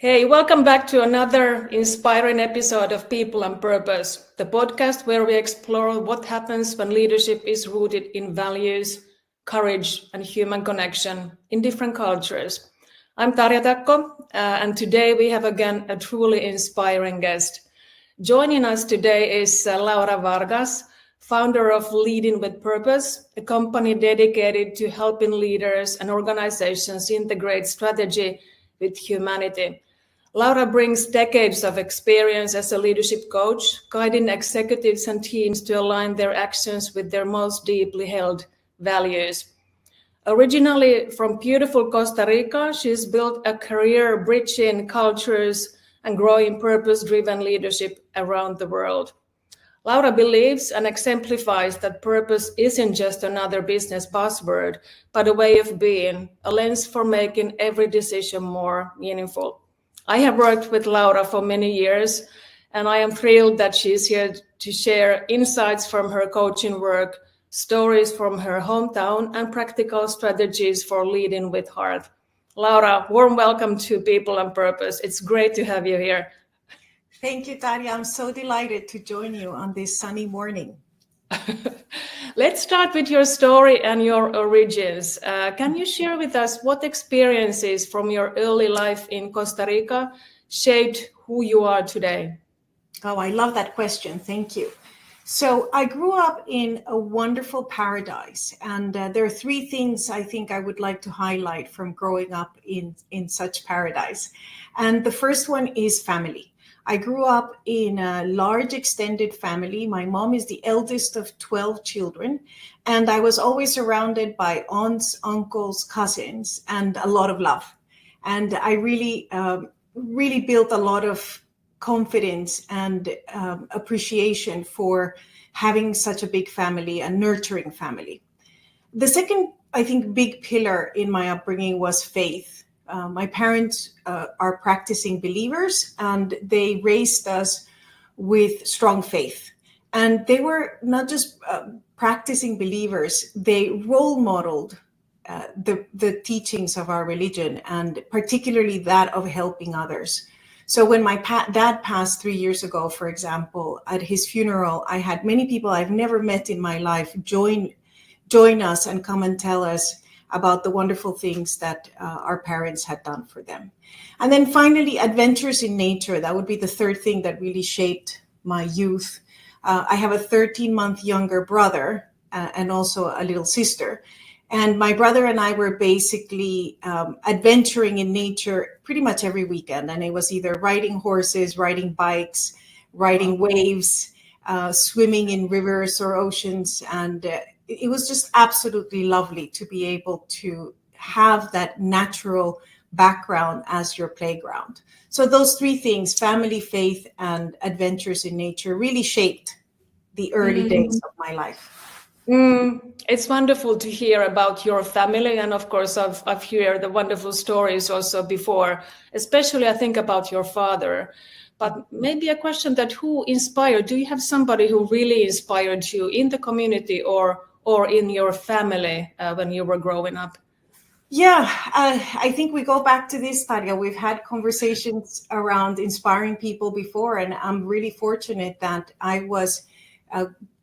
Hey, welcome back to another inspiring episode of People and Purpose, the podcast where we explore what happens when leadership is rooted in values, courage, and human connection in different cultures. I'm Tarja Takko, and today we have again a truly inspiring guest. Joining us today is Laura Vargas, founder of Leading with Purpose, a company dedicated to helping leaders and organizations integrate strategy with humanity. Laura brings decades of experience as a leadership coach, guiding executives and teams to align their actions with their most deeply held values. Originally from beautiful Costa Rica, she's built a career bridging cultures and growing purpose-driven leadership around the world. Laura believes and exemplifies that purpose isn't just another business buzzword, but a way of being, a lens for making every decision more meaningful. I have worked with Laura for many years, and I am thrilled that she is here to share insights from her coaching work, stories from her hometown, and practical strategies for leading with heart. Laura, warm welcome to People and Purpose. It's great to have you here. Thank you, Tarja. I'm so delighted to join you on this sunny morning. Let's start with your story and your origins. Can you share with us what experiences from your early life in Costa Rica shaped who you are today? Oh, I love that question. Thank you. So I grew up in a wonderful paradise, and there are three things I think I would like to highlight from growing up in such paradise. And the first one is family. I grew up in a large extended family. My mom is the eldest of 12 children, and I was always surrounded by aunts, uncles, cousins, and a lot of love. And I really built a lot of confidence and appreciation for having such a big family, a nurturing family. The second, I think, big pillar in my upbringing was faith. My parents are practicing believers, and they raised us with strong faith. And they were not just practicing believers, they role modeled the teachings of our religion, and particularly that of helping others. So when my dad passed 3 years ago, for example, at his funeral, I had many people I've never met in my life join us and come and tell us about the wonderful things that our parents had done for them. And then finally, adventures in nature. That would be the third thing that really shaped my youth. I have a 13-month younger brother and also a little sister. And my brother and I were basically adventuring in nature pretty much every weekend. And it was either riding horses, riding bikes, riding waves, swimming in rivers or oceans. And it was just absolutely lovely to be able to have that natural background as your playground. So those three things, family, faith, and adventures in nature, really shaped the early days of my life. It's wonderful to hear about your family. And of course, I've heard the wonderful stories also before, especially I think about your father. But maybe a question that who inspired? Do you have somebody who really inspired you in the community or in your family when you were growing up? Yeah, I think we go back to this, Tarja. We've had conversations around inspiring people before, and I'm really fortunate that I was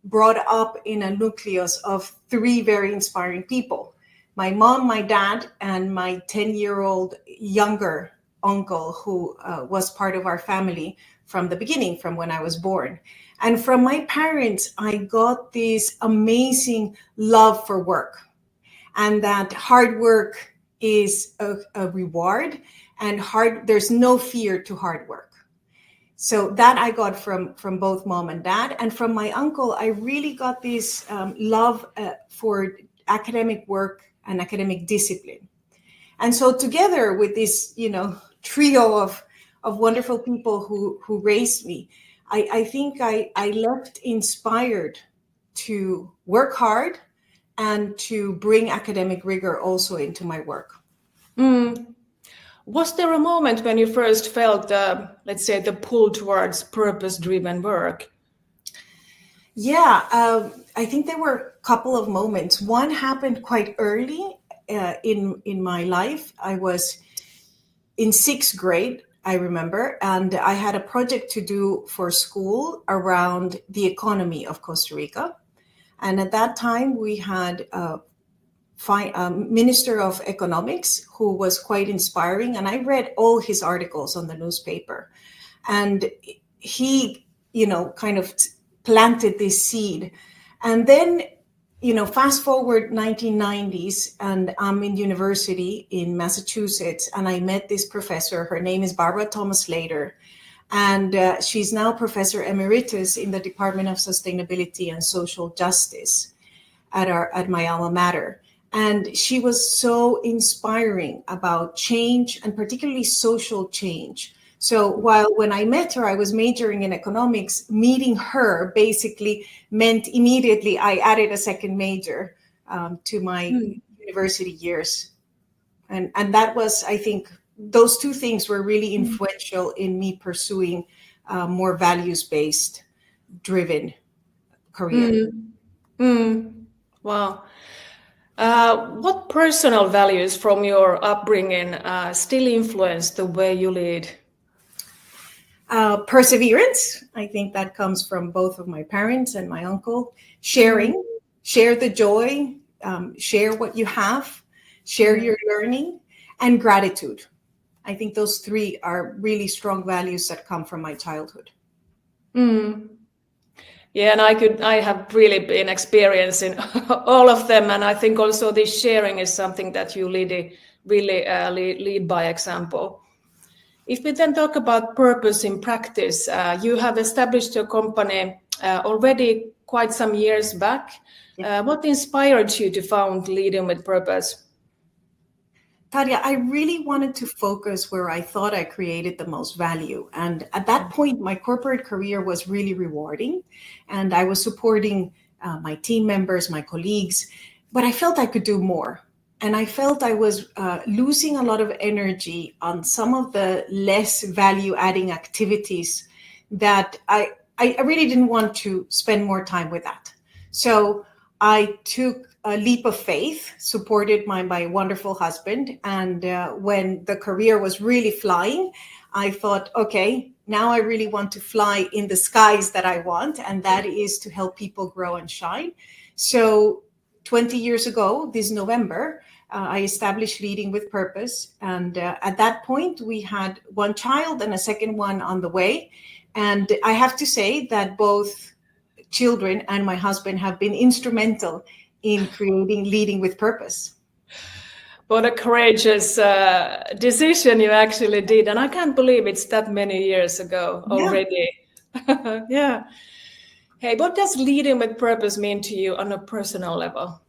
brought up in a nucleus of three very inspiring people. My mom, my dad, and my 10-year-old younger uncle, who was part of our family from the beginning, from when I was born. And from my parents, I got this amazing love for work, and that hard work is a reward, and there's no fear to hard work. So that I got from both mom and dad. And from my uncle, I really got this love for academic work and academic discipline. And so together with this, trio of wonderful people who raised me, I think I left inspired to work hard and to bring academic rigor also into my work. Was there a moment when you first felt, let's say, the pull towards purpose-driven work? Yeah, I think there were a couple of moments. One happened quite early in my life. I was in 6th grade, I remember. And I had a project to do for school around the economy of Costa Rica. And at that time, we had a Minister of Economics who was quite inspiring. And I read all his articles on the newspaper. And he, kind of planted this seed. And then, fast forward 1990s, and I'm in university in Massachusetts, and I met this professor. Her name is Barbara Thomas Slater, and she's now Professor Emeritus in the Department of Sustainability and Social Justice at my alma mater. And she was so inspiring about change, and particularly social change. So when I met her, I was majoring in economics. Meeting her basically meant immediately I added a second major to my university years. And that was, I think, those two things were really influential in me pursuing a more values-based driven career. Wow. What personal values from your upbringing still influence the way you lead? Perseverance. I think that comes from both of my parents and my uncle. Share the joy, share what you have, share your learning, and gratitude. I think those three are really strong values that come from my childhood. Yeah, and I have really been experiencing all of them, and I think also this sharing is something that you really lead by example. If we then talk about purpose in practice, you have established your company already quite some years back. What inspired you to found Leading with Purpose? Tarja, I really wanted to focus where I thought I created the most value. And at that point, my corporate career was really rewarding. And I was supporting my team members, my colleagues, but I felt I could do more. And I felt I was losing a lot of energy on some of the less value-adding activities that I really didn't want to spend more time with that. So I took a leap of faith, supported by my wonderful husband. And when the career was really flying, I thought, okay, now I really want to fly in the skies that I want. And that is to help people grow and shine. So 20 years ago, this November, I established Leading with Purpose. And at that point, we had one child and a second one on the way. And I have to say that both children and my husband have been instrumental in creating Leading with Purpose. What a courageous decision you actually did. And I can't believe it's that many years ago already. Yeah. Hey, what does Leading with Purpose mean to you on a personal level?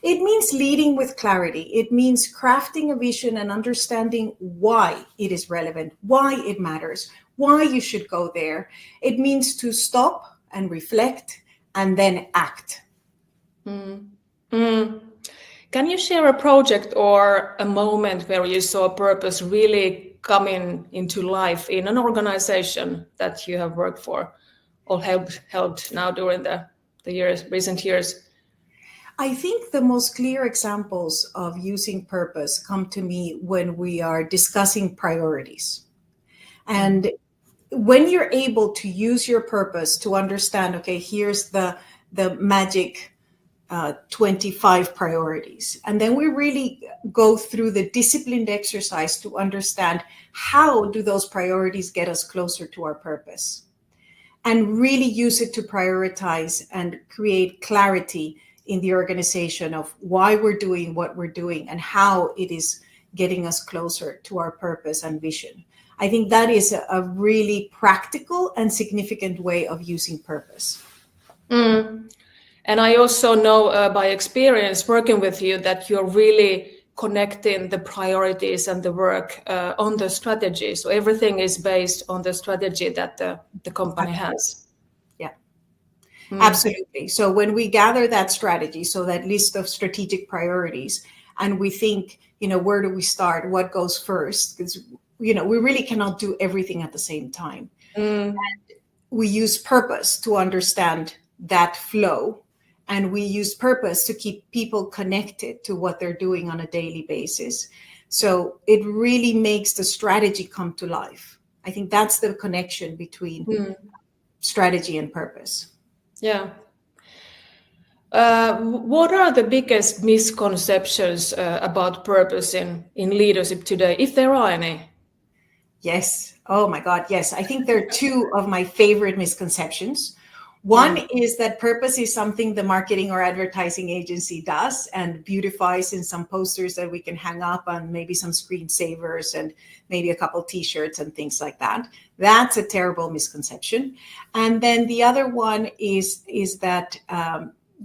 It means leading with clarity. It means crafting a vision and understanding why it is relevant, why it matters, why you should go there. It means to stop and reflect and then act. Can you share a project or a moment where you saw purpose really coming into life in an organization that you have worked for or helped now during the recent years? I think the most clear examples of using purpose come to me when we are discussing priorities. And when you're able to use your purpose to understand, okay, here's the magic 25 priorities. And then we really go through the disciplined exercise to understand how do those priorities get us closer to our purpose, and really use it to prioritize and create clarity in the organization of why we're doing what we're doing and how it is getting us closer to our purpose and vision. I think that is a really practical and significant way of using purpose. And I also know by experience working with you that you're really connecting the priorities and the work on the strategy. So everything is based on the strategy that the company has. Yeah, absolutely. So when we gather that strategy, so that list of strategic priorities, and we think, where do we start? What goes first? Because, we really cannot do everything at the same time. And we use purpose to understand that flow. And we use purpose to keep people connected to what they're doing on a daily basis. So it really makes the strategy come to life. I think that's the connection between strategy and purpose. Yeah. What are the biggest misconceptions about purpose in leadership today, if there are any? Yes. Oh my God. Yes. I think there are two of my favorite misconceptions. One is that purpose is something the marketing or advertising agency does and beautifies in some posters that we can hang up on, maybe some screensavers and maybe a couple t-shirts and things like that. That's a terrible misconception. And then the other one is that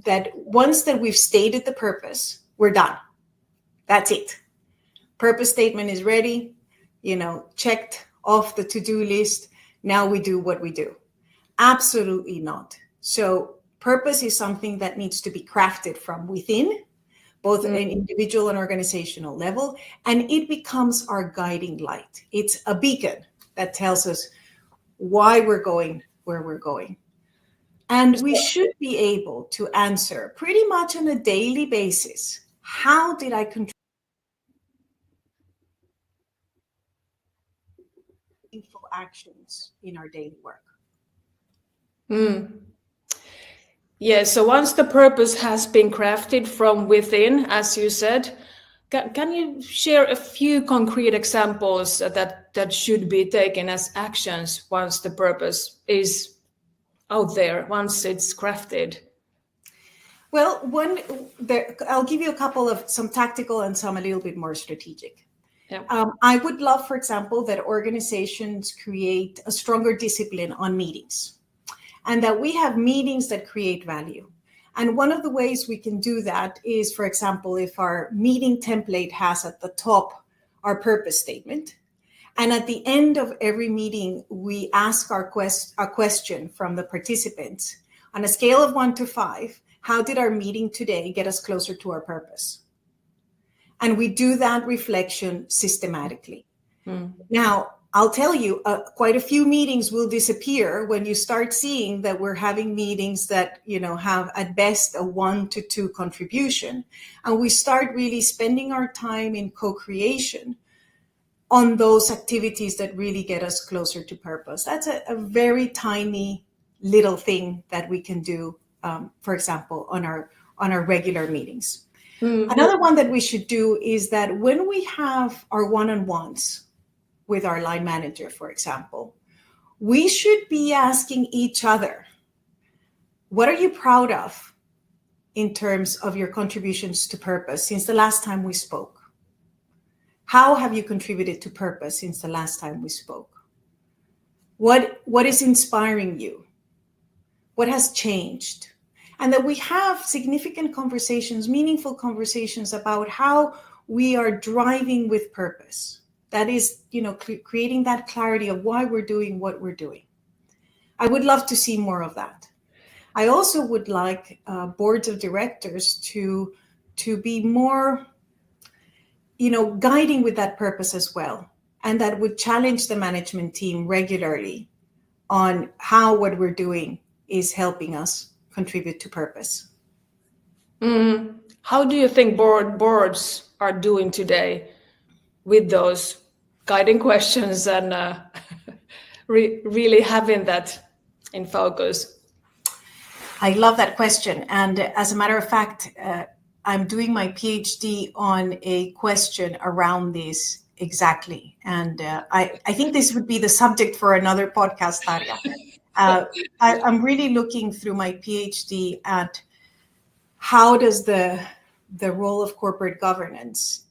that once that we've stated the purpose, we're done. That's it. Purpose statement is ready, checked off the to-do list. Now we do what we do. Absolutely not. So purpose is something that needs to be crafted from within, both at an individual and organizational level, and it becomes our guiding light. It's a beacon that tells us why we're going where we're going. And we should be able to answer pretty much on a daily basis, how did I contribute to meaningful actions in our daily work? Yeah, so once the purpose has been crafted from within, as you said, can you share a few concrete examples that should be taken as actions once the purpose is out there, once it's crafted? Well, I'll give you a couple of some tactical and some a little bit more strategic. Yeah. I would love, for example, that organizations create a stronger discipline on meetings and that we have meetings that create value. And one of the ways we can do that is, for example, if our meeting template has at the top our purpose statement, and at the end of every meeting, we ask a question from the participants on a scale of 1 to 5, how did our meeting today get us closer to our purpose? And we do that reflection systematically. Now, I'll tell you, quite a few meetings will disappear when you start seeing that we're having meetings that, have at best a 1 to 2 contribution. And we start really spending our time in co-creation on those activities that really get us closer to purpose. That's a very tiny little thing that we can do, for example, on our regular meetings. Another one that we should do is that when we have our one-on-ones with our line manager, for example, we should be asking each other, what are you proud of in terms of your contributions to purpose since the last time we spoke? How have you contributed to purpose since the last time we spoke? What is inspiring you? What has changed? And that we have significant conversations, meaningful conversations about how we are driving with purpose. That is, creating that clarity of why we're doing what we're doing. I would love to see more of that. I also would like boards of directors to be more guiding with that purpose as well. And that would challenge the management team regularly on how what we're doing is helping us contribute to purpose. How do you think boards are doing today with those guiding questions and really having that in focus? I love that question. And as a matter of fact, I'm doing my PhD on a question around this exactly. And I think this would be the subject for another podcast, Tarja. I'm really looking through my PhD at how does the role of corporate governance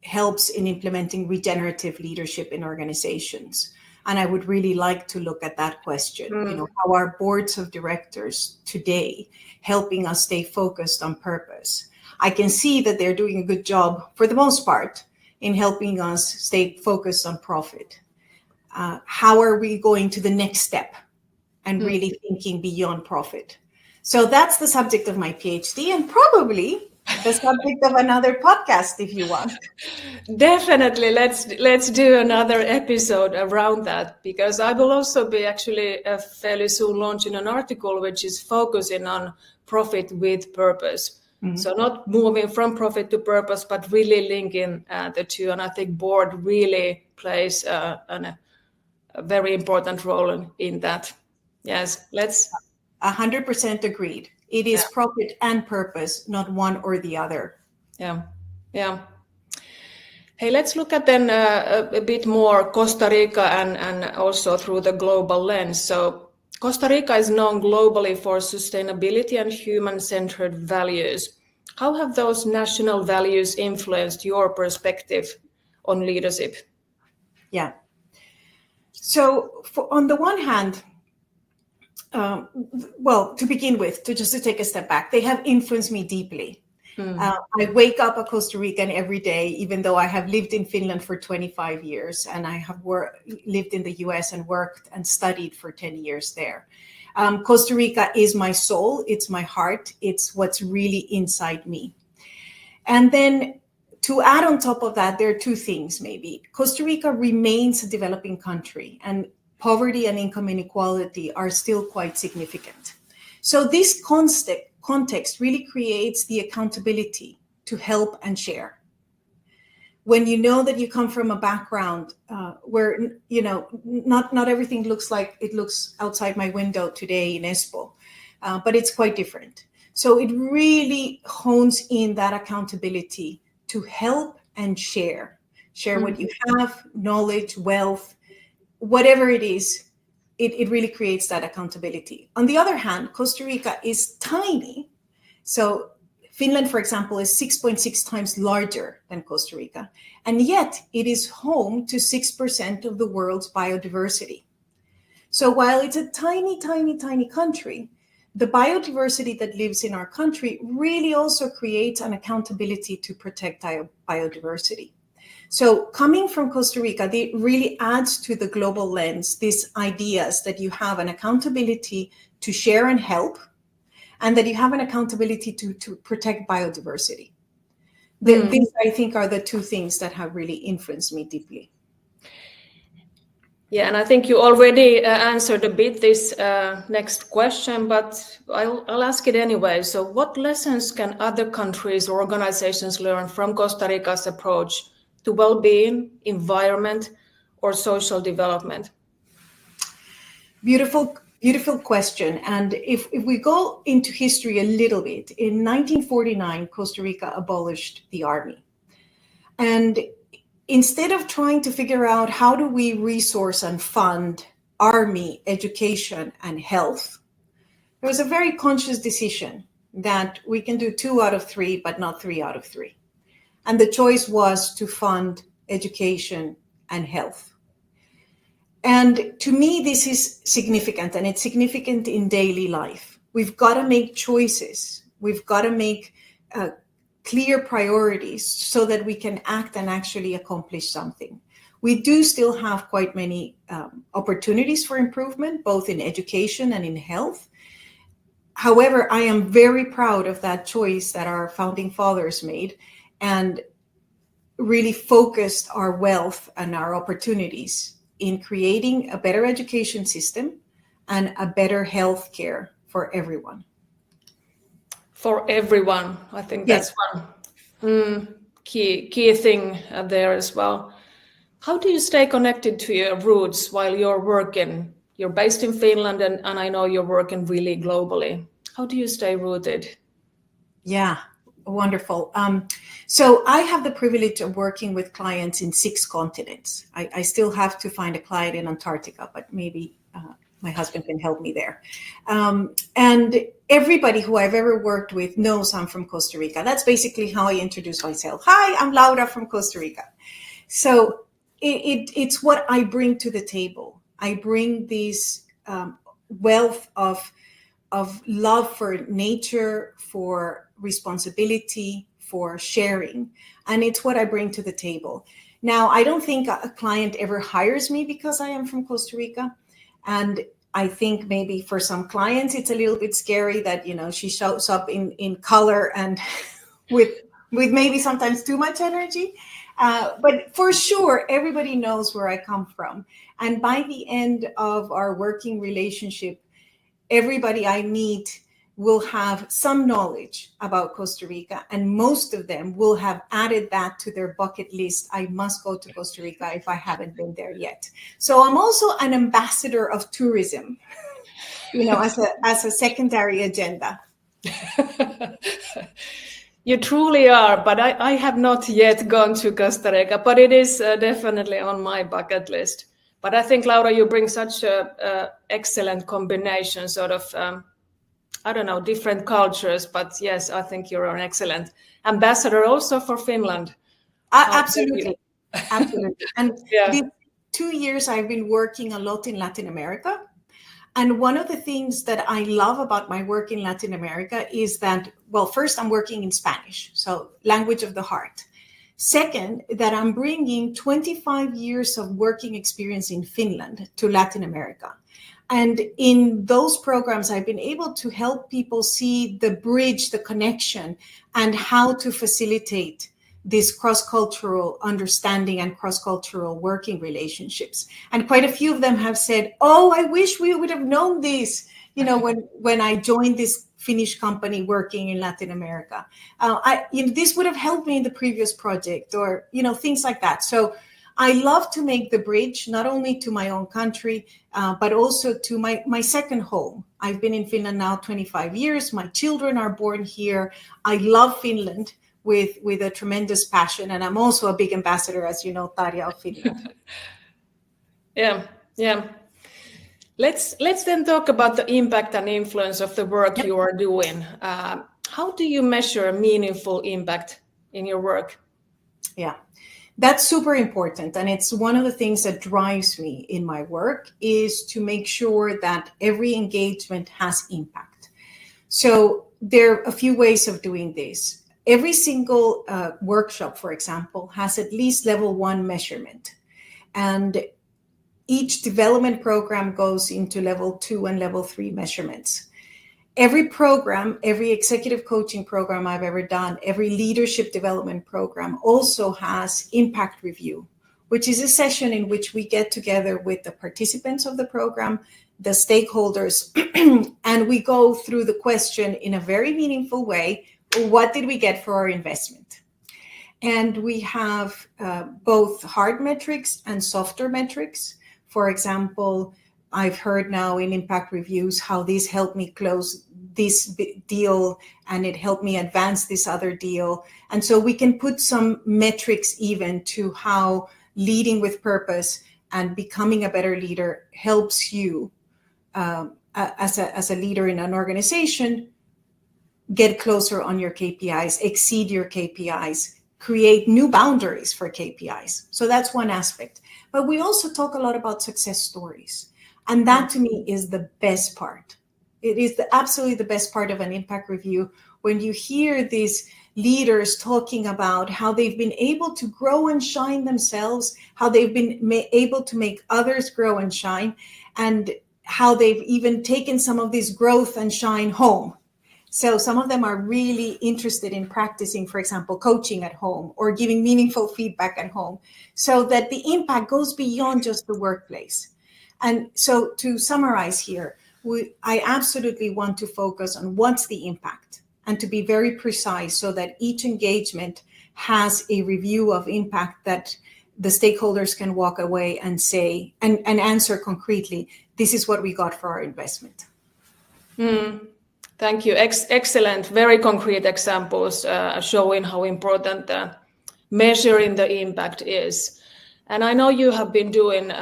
helps in implementing regenerative leadership in organizations. And I would really like to look at that question, how are boards of directors today helping us stay focused on purpose? I can see that they're doing a good job for the most part in helping us stay focused on profit. How are we going to the next step and really thinking beyond profit? So that's the subject of my PhD and probably the subject of another podcast if you want. Definitely, let's do another episode around that, because I will also be actually fairly soon launching an article which is focusing on profit with purpose. So not moving from profit to purpose, but really linking the two. And I think board really plays a very important role in that. Yes, let's. 100% agreed. It is profit and purpose, not one or the other. Yeah, yeah. Hey, let's look at then a bit more Costa Rica and also through the global lens. So Costa Rica is known globally for sustainability and human-centered values. How have those national values influenced your perspective on leadership? Yeah. So on the one hand, well, to begin with, to take a step back, they have influenced me deeply. I wake up a Costa Rican every day, even though I have lived in Finland for 25 years and I have lived in the US and worked and studied for 10 years there. Costa Rica is my soul, it's my heart, it's what's really inside me. And then to add on top of that, there are two things maybe. Costa Rica remains a developing country and poverty and income inequality are still quite significant. So this context really creates the accountability to help and share. When you know that you come from a background where, you know, not everything looks like it looks outside my window today in Espoo, but it's quite different. So it really hones in that accountability to help and share what you have, knowledge, wealth, whatever it is. It really creates that accountability. On the other hand, Costa Rica is tiny. So Finland, for example, is 6.6 times larger than Costa Rica. And yet it is home to 6% of the world's biodiversity. So while it's a tiny, tiny, tiny country, the biodiversity that lives in our country really also creates an accountability to protect biodiversity. So coming from Costa Rica, it really adds to the global lens these ideas that you have an accountability to share and help, and that you have an accountability to protect biodiversity. These, I think, are the two things that have really influenced me deeply. Yeah, and I think you already answered a bit this next question, but I'll ask it anyway. So what lessons can other countries or organizations learn from Costa Rica's approach to well-being, environment, or social development? Beautiful question. And if we go into history a little bit, in 1949, Costa Rica abolished the army. And instead of trying to figure out how do we resource and fund army, education, and health, there was a very conscious decision that we can do 2 out of 3, but not 3 out of 3. And the choice was to fund education and health. And to me, this is significant, and it's significant in daily life. We've got to make choices. We've got to make clear priorities so that we can act and actually accomplish something. We do still have quite many opportunities for improvement, both in education and in health. However, I am very proud of that choice that our founding fathers made and really focused our wealth and our opportunities in creating a better education system and a better health care for everyone. For everyone, I think that's one key thing there as well. How do you stay connected to your roots while you're working? You're based in Finland, and I know you're working really globally. How do you stay rooted? Yeah, wonderful. So I have the privilege of working with clients in 6 continents. I still have to find a client in Antarctica, but maybe my husband can help me there. And everybody who I've ever worked with knows I'm from Costa Rica. That's basically how I introduce myself. Hi, I'm Laura from Costa Rica. So it's what I bring to the table. I bring this wealth of love for nature, for responsibility, for sharing. And it's what I bring to the table. Now, I don't think a client ever hires me because I am from Costa Rica. And I think maybe for some clients, it's a little bit scary that, you know, she shows up in color and with maybe sometimes too much energy. But for sure, everybody knows where I come from. And by the end of our working relationship, everybody I meet will have some knowledge about Costa Rica, and most of them will have added that to their bucket list. I must go to Costa Rica if I haven't been there yet. So I'm also an ambassador of tourism, as a secondary agenda. You truly are, but I have not yet gone to Costa Rica, but it is definitely on my bucket list. But I think, Laura, you bring such a excellent combination, sort of, I don't know, different cultures. But yes, I think you're an excellent ambassador also for Finland. Absolutely. Absolutely. And Yeah. these 2 years I've been working a lot in Latin America. And one of the things that I love about my work in Latin America is that, well, first I'm working in Spanish, so language of the heart. Second, that I'm bringing 25 years of working experience in Finland to Latin America. And in those programs, I've been able to help people see the bridge, the connection, and how to facilitate this cross-cultural understanding and cross-cultural working relationships. And quite a few of them have said, oh, I wish we would have known this, when I joined this Finnish company working in Latin America. This would have helped me in the previous project, or, things like that. So I love to make the bridge, not only to my own country, but also to my second home. I've been in Finland now 25 years. My children are born here. I love Finland with a tremendous passion. And I'm also a big ambassador, as you know, Tarja, of Finland. Yeah. Let's then talk about the impact and influence of the work you are doing. How do you measure meaningful impact in your work? Yeah, that's super important. And it's one of the things that drives me in my work, is to make sure that every engagement has impact. So there are a few ways of doing this. Every single workshop, for example, has at least level 1 measurement. And each development program goes into level 2 and level 3 measurements. Every program, every executive coaching program I've ever done, every leadership development program also has impact review, which is a session in which we get together with the participants of the program, the stakeholders, and we go through the question in a very meaningful way: what did we get for our investment? And we have both hard metrics and softer metrics. For example, I've heard now in impact reviews how this helped me close this deal and it helped me advance this other deal. And so we can put some metrics even to how leading with purpose and becoming a better leader helps you as a leader in an organization get closer on your KPIs, exceed your KPIs, create new boundaries for KPIs. So that's one aspect. But we also talk a lot about success stories. And that to me is the best part. It is absolutely the best part of an impact review, when you hear these leaders talking about how they've been able to grow and shine themselves, how they've been able to make others grow and shine, and how they've even taken some of this growth and shine home. So some of them are really interested in practicing, for example, coaching at home or giving meaningful feedback at home, so that the impact goes beyond just the workplace. And so to summarize here, I absolutely want to focus on what's the impact, and to be very precise so that each engagement has a review of impact that the stakeholders can walk away and say, and answer concretely, this is what we got for our investment. Thank you. Excellent. Very concrete examples showing how important measuring the impact is. And I know you have been doing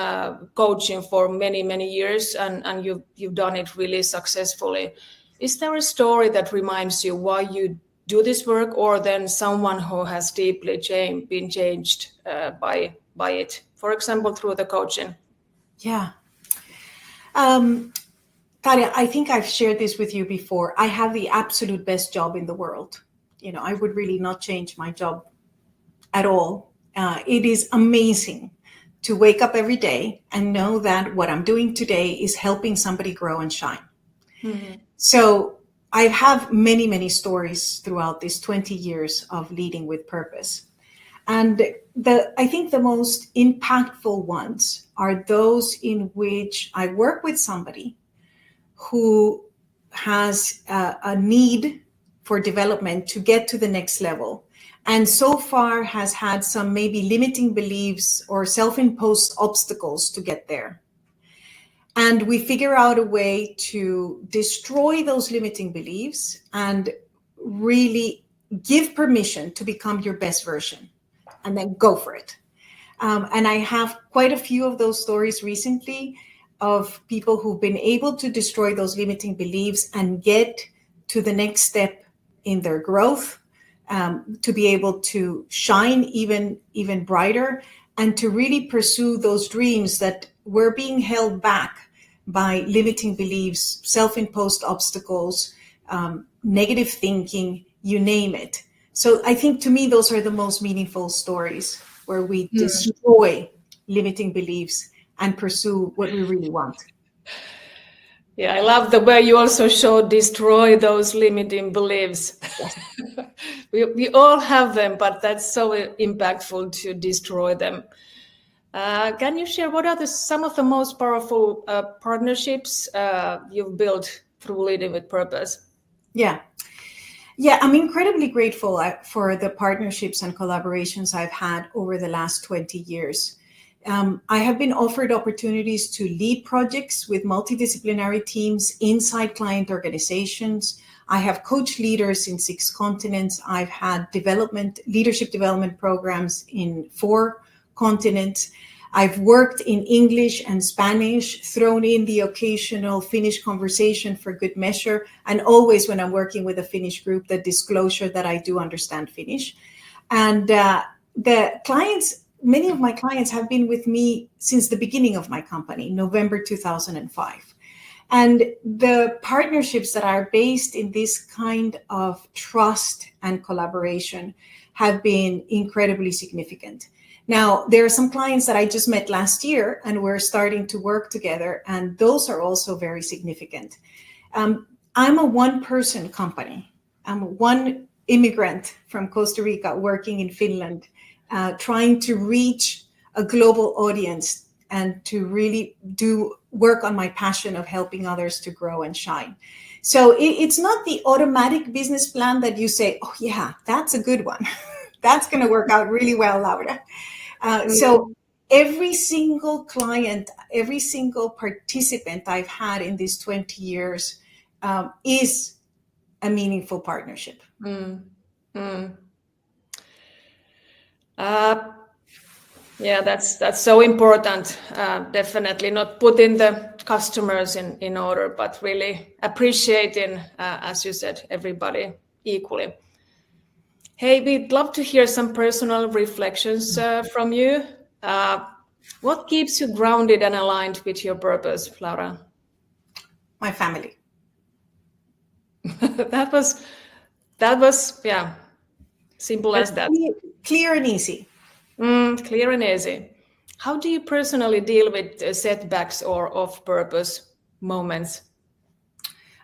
coaching for many, many years, and you've done it really successfully. Is there a story that reminds you why you do this work, or then someone who has deeply been changed by it, for example, through the coaching? Yeah. Tarja, I think I've shared this with you before. I have the absolute best job in the world. I would really not change my job at all. It is amazing to wake up every day and know that what I'm doing today is helping somebody grow and shine. Mm-hmm. So I have many, many stories throughout these 20 years of leading with purpose. And I think the most impactful ones are those in which I work with somebody who has a need for development to get to the next level, and so far has had some maybe limiting beliefs or self-imposed obstacles to get there. And we figure out a way to destroy those limiting beliefs and really give permission to become your best version, and then go for it. And I have quite a few of those stories recently of people who've been able to destroy those limiting beliefs and get to the next step in their growth, to be able to shine even brighter, and to really pursue those dreams that were being held back by limiting beliefs, self-imposed obstacles, negative thinking, you name it. So I think, to me, those are the most meaningful stories, where we destroy limiting beliefs and pursue what we really want. Yeah, I love the way you also show destroy those limiting beliefs. Yes. we all have them, but that's so impactful to destroy them. Can you share what are some of the most powerful partnerships you've built through Leading with Purpose? Yeah, I'm incredibly grateful for the partnerships and collaborations I've had over the last 20 years. I have been offered opportunities to lead projects with multidisciplinary teams inside client organizations. I have coached leaders in 6 continents. I've had leadership development programs in 4 continents. I've worked in English and Spanish, thrown in the occasional Finnish conversation for good measure, and always, when I'm working with a Finnish group, the disclosure that I do understand Finnish. And the clients, many of my clients have been with me since the beginning of my company, November 2005. And the partnerships that are based in this kind of trust and collaboration have been incredibly significant. Now, there are some clients that I just met last year, and we're starting to work together, and those are also very significant. I'm a one-person company. I'm one immigrant from Costa Rica working in Finland, trying to reach a global audience and to really do work on my passion of helping others to grow and shine. So it's not the automatic business plan that you say, oh yeah, that's a good one. That's going to work out really well, Laura. So every single client, every single participant I've had in these 20 years is a meaningful partnership. Yeah, that's so important. Definitely not putting the customers in order, but really appreciating, as you said, everybody equally. Hey, we'd love to hear some personal reflections from you. What keeps you grounded and aligned with your purpose, Laura? My family. That was yeah, simple as that. Clear and easy. Clear and easy. How do you personally deal with setbacks or off-purpose moments?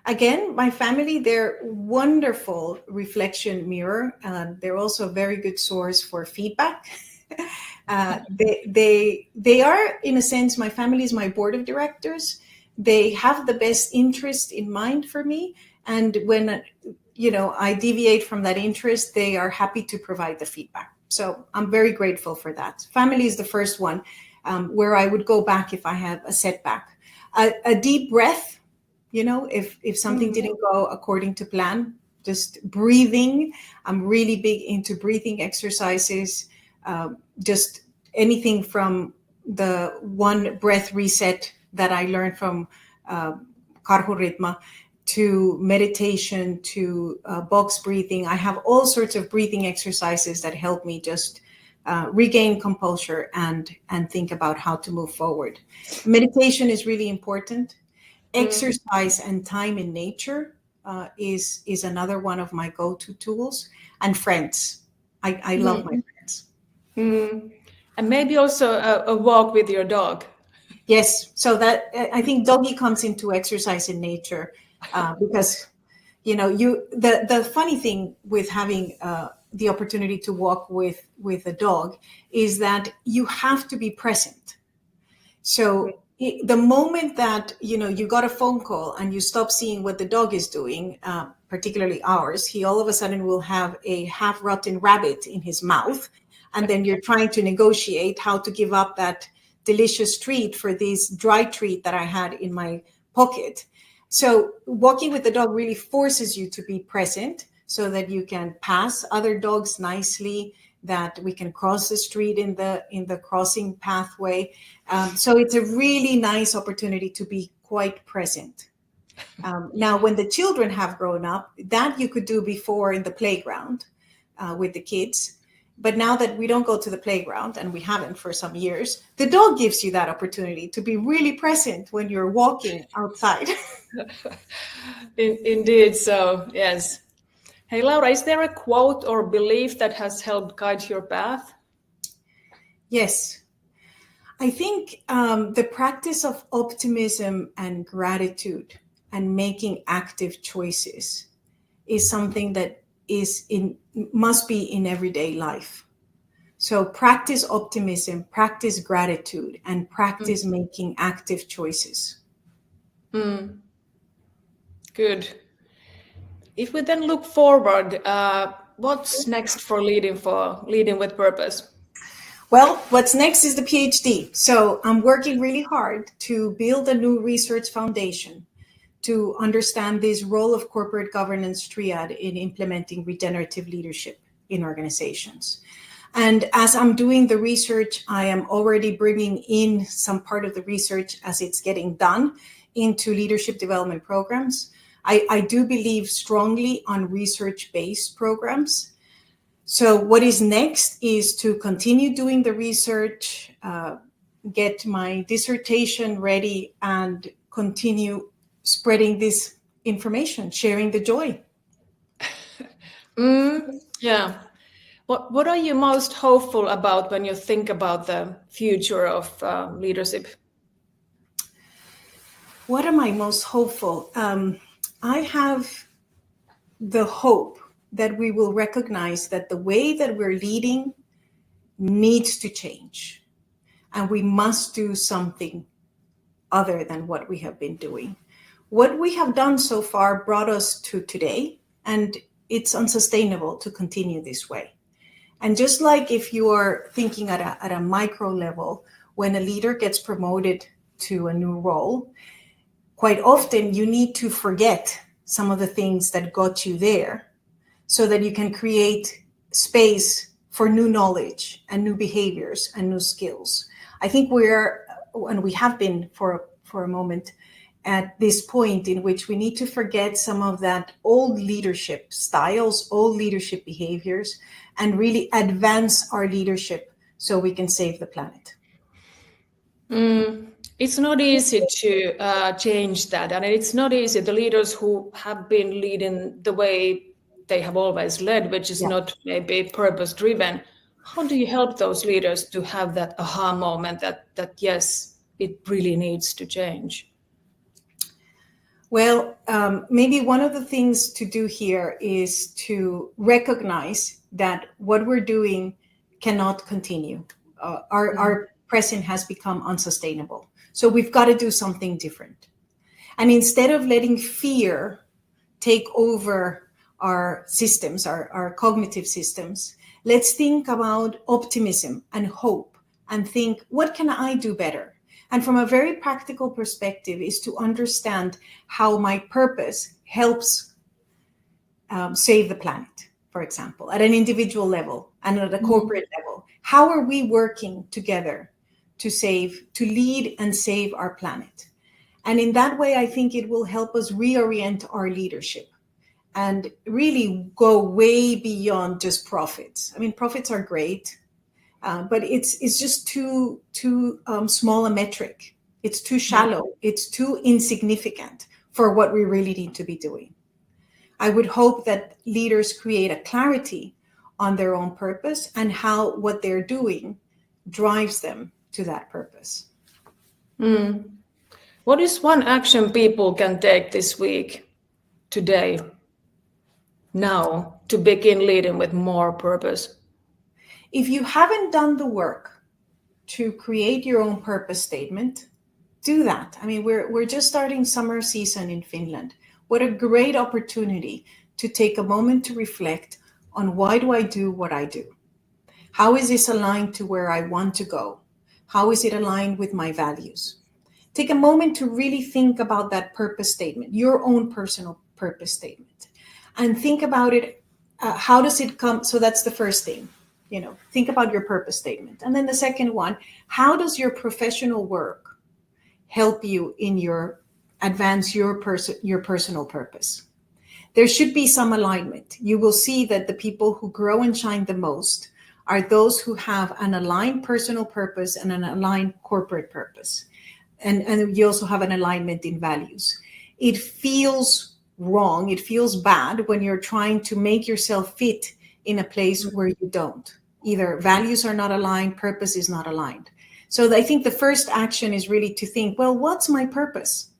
Again, my family, they're wonderful reflection mirror. They're also a very good source for feedback. They are, in a sense, my family is my board of directors. They have the best interest in mind for me. And when, I deviate from that interest, they are happy to provide the feedback. So I'm very grateful for that. Family is the first one, where I would go back if I have a setback. A deep breath, if something didn't go according to plan, just breathing. I'm really big into breathing exercises, just anything from the one breath reset that I learned from Karhuritma, to meditation, to box breathing. I have all sorts of breathing exercises that help me just regain composure and think about how to move forward. Meditation is really important. Exercise and time in nature is another one of my go-to tools. And friends. I love my friends. And maybe also a walk with your dog. Yes. So that, I think doggy comes into exercise in nature. Because, the funny thing with having the opportunity to walk with a dog is that you have to be present. So The moment that you got a phone call and you stop seeing what the dog is doing, particularly ours, he all of a sudden will have a half-rotten rabbit in his mouth, and then you're trying to negotiate how to give up that delicious treat for this dry treat that I had in my pocket. So walking with the dog really forces you to be present so that you can pass other dogs nicely, that we can cross the street in the crossing pathway. So it's a really nice opportunity to be quite present. Now, when the children have grown up, that you could do before in the playground with the kids. But now that we don't go to the playground, and we haven't for some years, the dog gives you that opportunity to be really present when you're walking outside. Indeed, so yes. Hey, Laura, is there a quote or belief that has helped guide your path? Yes. I think the practice of optimism and gratitude and making active choices is something that must be in everyday life. So practice optimism, practice gratitude, and practice making active choices. Good. If we then look forward, what's next for Leading with Purpose? Well, what's next is the PhD. So I'm working really hard to build a new research foundation to understand this role of corporate governance triad in implementing regenerative leadership in organizations. And as I'm doing the research, I am already bringing in some part of the research as it's getting done into leadership development programs. I do believe strongly on research-based programs. So what is next is to continue doing the research, get my dissertation ready, and continue spreading this information, sharing the joy. Yeah. What are you most hopeful about when you think about the future of leadership? What am I most hopeful? I have the hope that we will recognize that the way that we're leading needs to change, and we must do something other than what we have been doing. What we have done so far brought us to today, and it's unsustainable to continue this way. And just like if you are thinking at a micro level, when a leader gets promoted to a new role, quite often you need to forget some of the things that got you there so that you can create space for new knowledge and new behaviors and new skills. I think we have been for a moment, at this point in which we need to forget some of that old leadership styles, old leadership behaviors, and really advance our leadership so we can save the planet. It's not easy to change that, and it's not easy. The leaders who have been leading the way they have always led, which is not maybe purpose-driven, how do you help those leaders to have that aha moment that yes, it really needs to change? Well, maybe one of the things to do here is to recognize that what we're doing cannot continue. Our present has become unsustainable. So we've got to do something different. And instead of letting fear take over our systems, our cognitive systems, let's think about optimism and hope and think, what can I do better? And from a very practical perspective is to understand how my purpose helps save the planet, for example, at an individual level and at a corporate level. How are we working together to lead and save our planet? And in that way, I think it will help us reorient our leadership and really go way beyond just profits. I mean, profits are great. But it's just too small a metric. It's too shallow. It's too insignificant for what we really need to be doing. I would hope that leaders create a clarity on their own purpose and how what they're doing drives them to that purpose. What is one action people can take this week, today, now, to begin leading with more purpose? If you haven't done the work to create your own purpose statement, do that. I mean, we're just starting summer season in Finland. What a great opportunity to take a moment to reflect on why do I do what I do? How is this aligned to where I want to go? How is it aligned with my values? Take a moment to really think about that purpose statement, your own personal purpose statement, and think about it. How does it come? So that's the first thing, think about your purpose statement. And then the second one, how does your professional work help you in advance your personal purpose? There should be some alignment. You will see that the people who grow and shine the most are those who have an aligned personal purpose and an aligned corporate purpose. And you also have an alignment in values. It feels wrong. It feels bad when you're trying to make yourself fit in a place where you don't. Either values are not aligned, purpose is not aligned. So I think the first action is really to think, well, what's my purpose?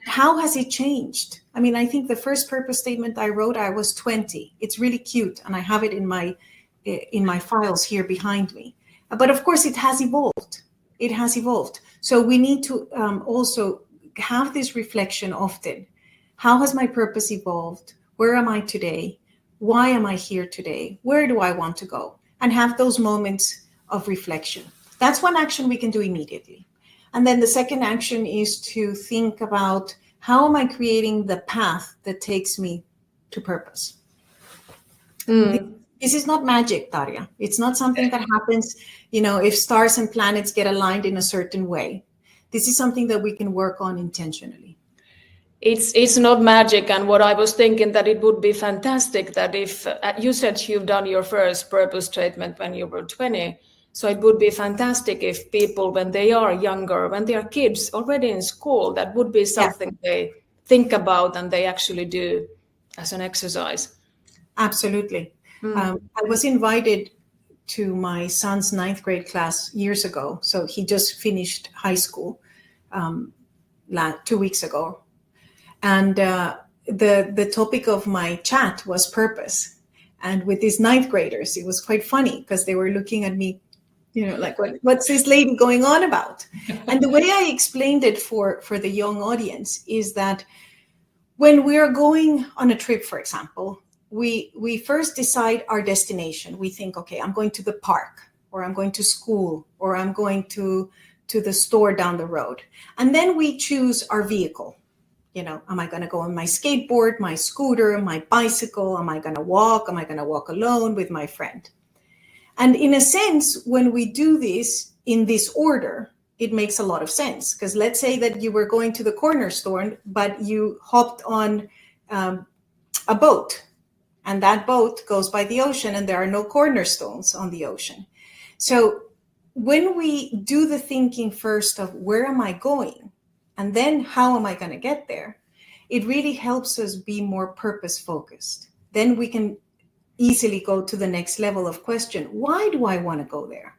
How has it changed? I mean, I think the first purpose statement I wrote, I was 20. It's really cute, and I have it in my files here behind me. But of course, it has evolved. It has evolved. So we need to also have this reflection often. How has my purpose evolved? Where am I today? Why am I here today? Where do I want to go? And have those moments of reflection. That's one action we can do immediately. And then the second action is to think about, how am I creating the path that takes me to purpose? This is not magic, Tarja. It's not something that happens, if stars and planets get aligned in a certain way. This is something that we can work on intentionally. It's not magic. And what I was thinking, that it would be fantastic that if you said you've done your first purpose statement when you were 20. So it would be fantastic if people, when they are younger, when they are kids already in school, that would be something they think about and they actually do as an exercise. Absolutely. I was invited to my son's 9th grade class years ago. So he just finished high school 2 weeks ago. And the topic of my chat was purpose. And with these 9th graders, it was quite funny because they were looking at me, like, what's this lady going on about? And the way I explained it for the young audience is that when we are going on a trip, for example, we first decide our destination. We think, okay, I'm going to the park, or I'm going to school, or I'm going to the store down the road. And then we choose our vehicle. Am I going to go on my skateboard, my scooter, my bicycle? Am I going to walk? Am I going to walk alone with my friend? And in a sense, when we do this in this order, it makes a lot of sense. Because let's say that you were going to the corner store, but you hopped on a boat. And that boat goes by the ocean, and there are no cornerstones on the ocean. So when we do the thinking first of where am I going, and then how am I going to get there, it really helps us be more purpose focused. Then we can easily go to the next level of question. Why do I want to go there?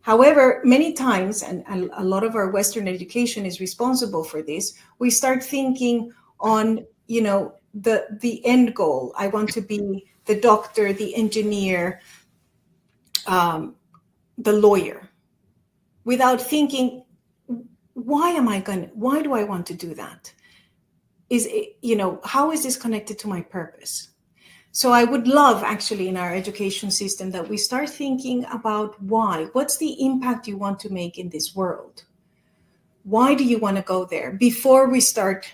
However, many times, and a lot of our Western education is responsible for this, we start thinking on, the end goal. I want to be the doctor, the engineer, the lawyer, without thinking, why do I want to do that? How is this connected to my purpose? So I would love, actually, in our education system, that we start thinking about why. What's the impact you want to make in this world? Why do you want to go there? Before we start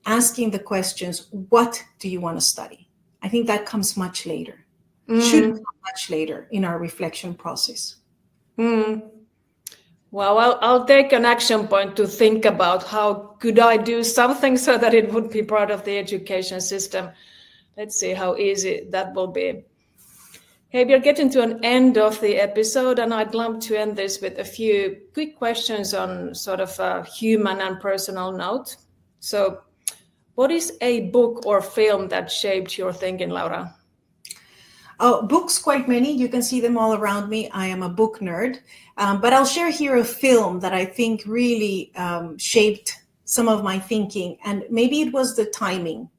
asking the questions, what do you want to study? I think that comes much later. Should come much later in our reflection process. Well, I'll take an action point to think about how could I do something so that it would be part of the education system. Let's see how easy that will be. Hey, we're getting to an end of the episode, and I'd love to end this with a few quick questions on sort of a human and personal note. So, what is a book or film that shaped your thinking, Laura? Books, quite many. You can see them all around me. I am a book nerd. But I'll share here a film that I think really shaped some of my thinking. And maybe it was the timing.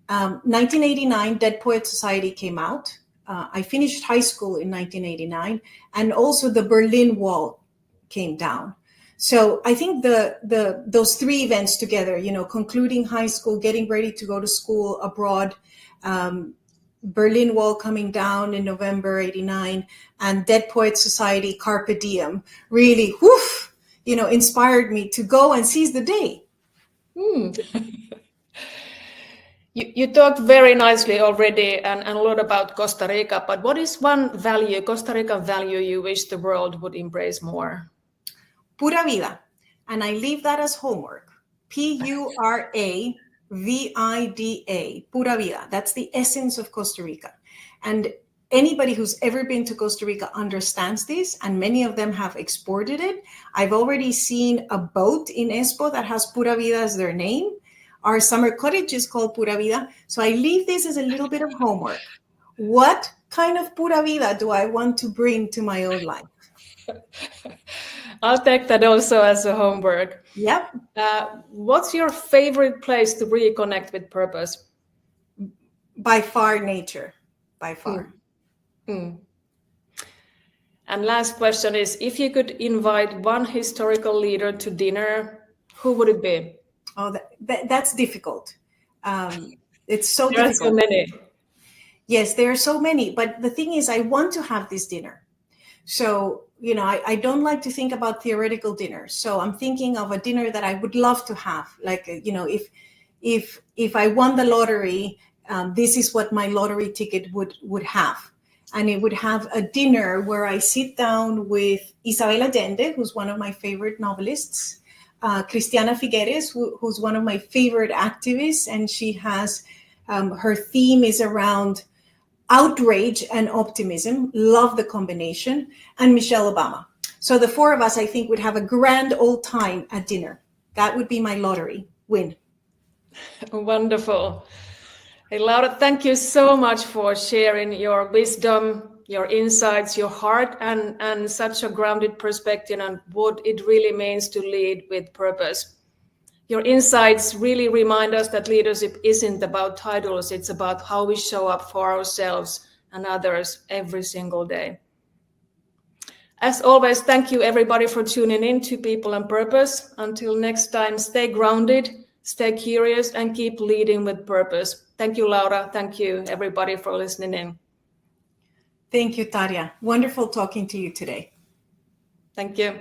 1989, Dead Poet Society came out. I finished high school in 1989. And also the Berlin Wall came down. So I think those three events together, concluding high school, getting ready to go to school abroad, Berlin Wall coming down in November 89, and Dead Poets Society, Carpe Diem, really, inspired me to go and seize the day. You talked very nicely already and a lot about Costa Rica, but what is one value, Costa Rica value, you wish the world would embrace more? Pura vida. And I leave that as homework. Puravida, pura vida. That's the essence of Costa Rica. And anybody who's ever been to Costa Rica understands this, and many of them have exported it. I've already seen a boat in Espoo that has Pura Vida as their name. Our summer cottage is called Pura Vida. So I leave this as a little bit of homework. What kind of Pura Vida do I want to bring to my own life? I'll take that also as a homework. Yep. What's your favorite place to reconnect with purpose? By far, nature. By far. And last question is, if you could invite one historical leader to dinner, who would it be? Oh, that's difficult. It's so there difficult. There are so many. Yes, there are so many. But the thing is, I want to have this dinner. So, I don't like to think about theoretical dinners. So I'm thinking of a dinner that I would love to have. Like, if I won the lottery, this is what my lottery ticket would have. And it would have a dinner where I sit down with Isabel Allende, who's one of my favorite novelists, Cristiana Figueres, who's one of my favorite activists. And she has, her theme is around outrage and optimism. Love the combination. And Michelle Obama. So the four of us, I think, would have a grand old time at dinner. That would be my lottery win. Wonderful. Hey, Laura, thank you so much for sharing your wisdom, your insights, your heart, and such a grounded perspective on what it really means to lead with purpose. Your insights really remind us that leadership isn't about titles, it's about how we show up for ourselves and others every single day. As always, thank you everybody for tuning in to People and Purpose. Until next time, stay grounded, stay curious, and keep leading with purpose. Thank you, Laura. Thank you, everybody, for listening in. Thank you, Tarja. Wonderful talking to you today. Thank you.